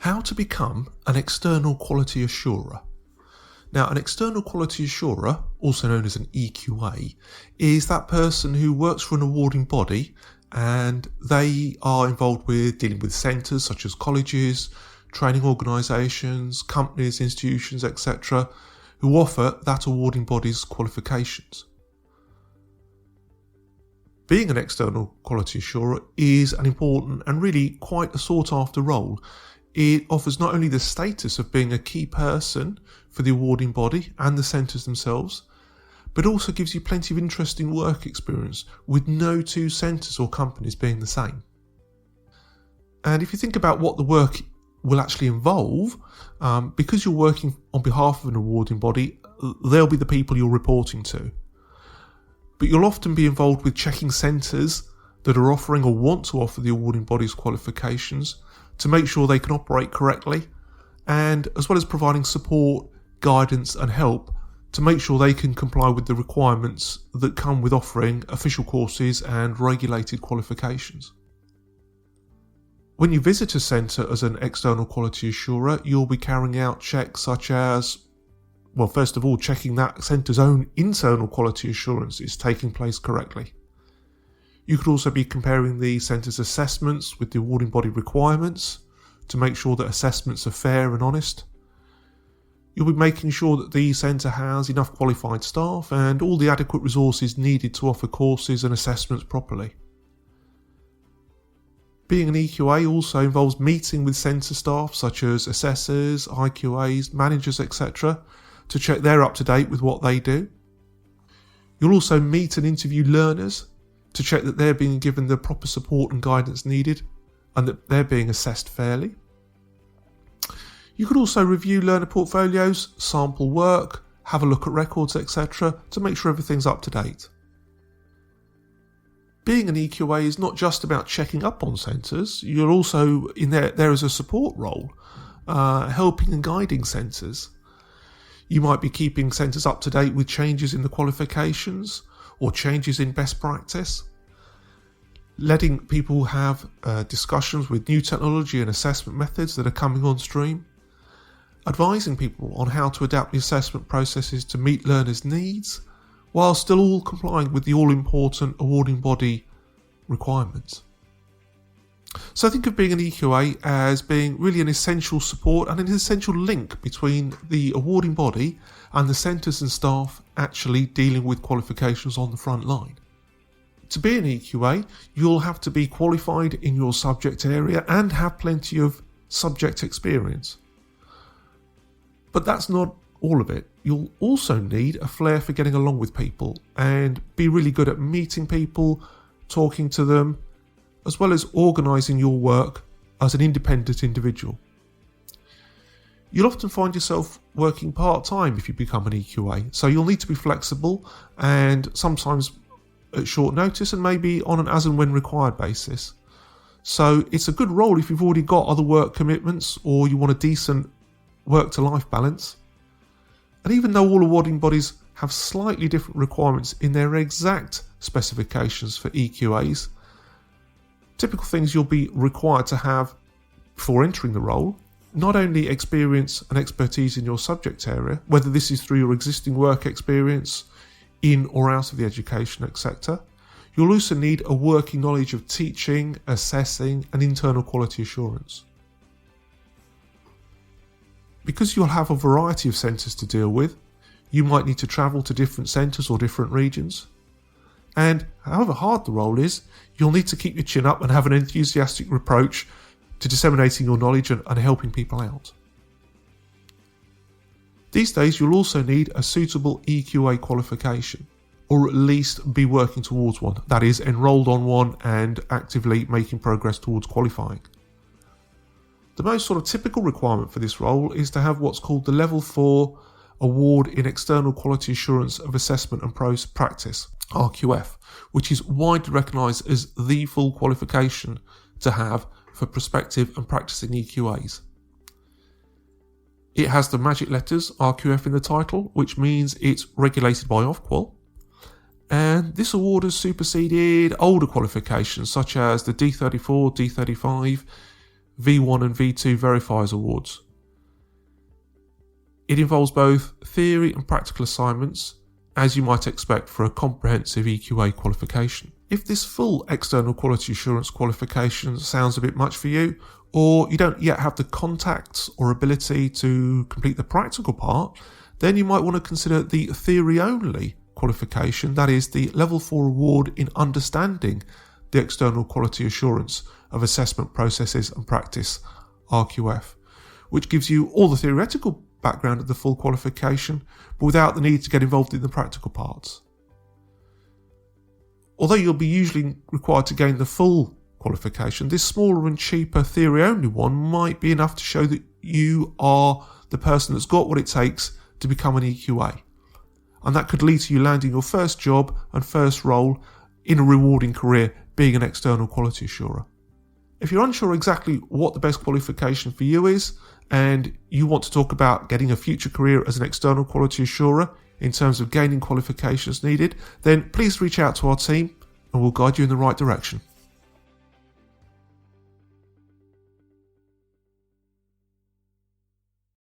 How to become an external quality assurer. Now, an external quality assurer, also known as an EQA, is that person who works for an awarding body, and they are involved with dealing with centres such as colleges, training organisations, companies, institutions, etc., who offer that awarding body's qualifications. Being an external quality assurer is an important and really quite a sought after role. It offers not only the status of being a key person for the awarding body and the centres themselves, but also gives you plenty of interesting work experience, with no two centres or companies being the same. And if you think about what the work will actually involve, because you're working on behalf of an awarding body, they'll be the people you're reporting to. But you'll often be involved with checking centres that are offering or want to offer the awarding body's qualifications to make sure they can operate correctly, and as well as providing support, guidance and help to make sure they can comply with the requirements that come with offering official courses and regulated qualifications. When you visit a centre as an external quality assurer, you'll be carrying out checks such as, well, first of all, checking that centre's own internal quality assurance is taking place correctly. You could also be comparing the centre's assessments with the awarding body requirements to make sure that assessments are fair and honest. You'll be making sure that the centre has enough qualified staff and all the adequate resources needed to offer courses and assessments properly. Being an EQA also involves meeting with centre staff such as assessors, IQAs, managers, etc. to check they're up to date with what they do. You'll also meet and interview learners to check that they're being given the proper support and guidance needed and that they're being assessed fairly. You could also review learner portfolios, sample work, have a look at records, etc. to make sure everything's up to date. Being an EQA is not just about checking up on centres, you're also in there as a support role, helping and guiding centres. You might be keeping centres up to date with changes in the qualifications or changes in best practice, letting people have discussions with new technology and assessment methods that are coming on stream, advising people on how to adapt the assessment processes to meet learners' needs, while still all complying with the all-important awarding body requirements. So think of being an EQA as being really an essential support and an essential link between the awarding body and the centres and staff actually dealing with qualifications on the front line. To be an EQA, you'll have to be qualified in your subject area and have plenty of subject experience. But that's not all of it. You'll also need a flair for getting along with people and be really good at meeting people, talking to them, as well as organising your work as an independent individual. You'll often find yourself working part-time if you become an EQA, so you'll need to be flexible and sometimes at short notice and maybe on an as and when required basis. So it's a good role if you've already got other work commitments or you want a decent work-to-life balance. And even though all awarding bodies have slightly different requirements in their exact specifications for EQAs, typical things you'll be required to have before entering the role: not only experience and expertise in your subject area, whether this is through your existing work experience, in or out of the education sector, you'll also need a working knowledge of teaching, assessing and internal quality assurance. Because you'll have a variety of centres to deal with, you might need to travel to different centres or different regions. And however hard the role is, you'll need to keep your chin up and have an enthusiastic approach to disseminating your knowledge and helping people out. These days you'll also need a suitable EQA qualification, or at least be working towards one, that is, enrolled on one and actively making progress towards qualifying. The most sort of typical requirement for this role is to have what's called the Level 4 Award in External Quality Assurance of Assessment and Practice, RQF, which is widely recognised as the full qualification to have for prospective and practising EQAs. It has the magic letters RQF in the title, which means it's regulated by Ofqual, and this award has superseded older qualifications such as the D34, D35, V1 and V2 Verifiers Awards. It involves both theory and practical assignments, as you might expect for a comprehensive EQA qualification. If this full external quality assurance qualification sounds a bit much for you, or you don't yet have the contacts or ability to complete the practical part, then you might want to consider the theory-only qualification, that is the Level 4 award in understanding the external quality assurance of assessment processes and practice, RQF, which gives you all the theoretical background of the full qualification, but without the need to get involved in the practical parts. Although you'll be usually required to gain the full qualification, this smaller and cheaper theory-only one might be enough to show that you are the person that's got what it takes to become an EQA. And that could lead to you landing your first job and first role in a rewarding career being an external quality assurer. If you're unsure exactly what the best qualification for you is, and you want to talk about getting a future career as an external quality assurer in terms of gaining qualifications needed, then please reach out to our team and we'll guide you in the right direction.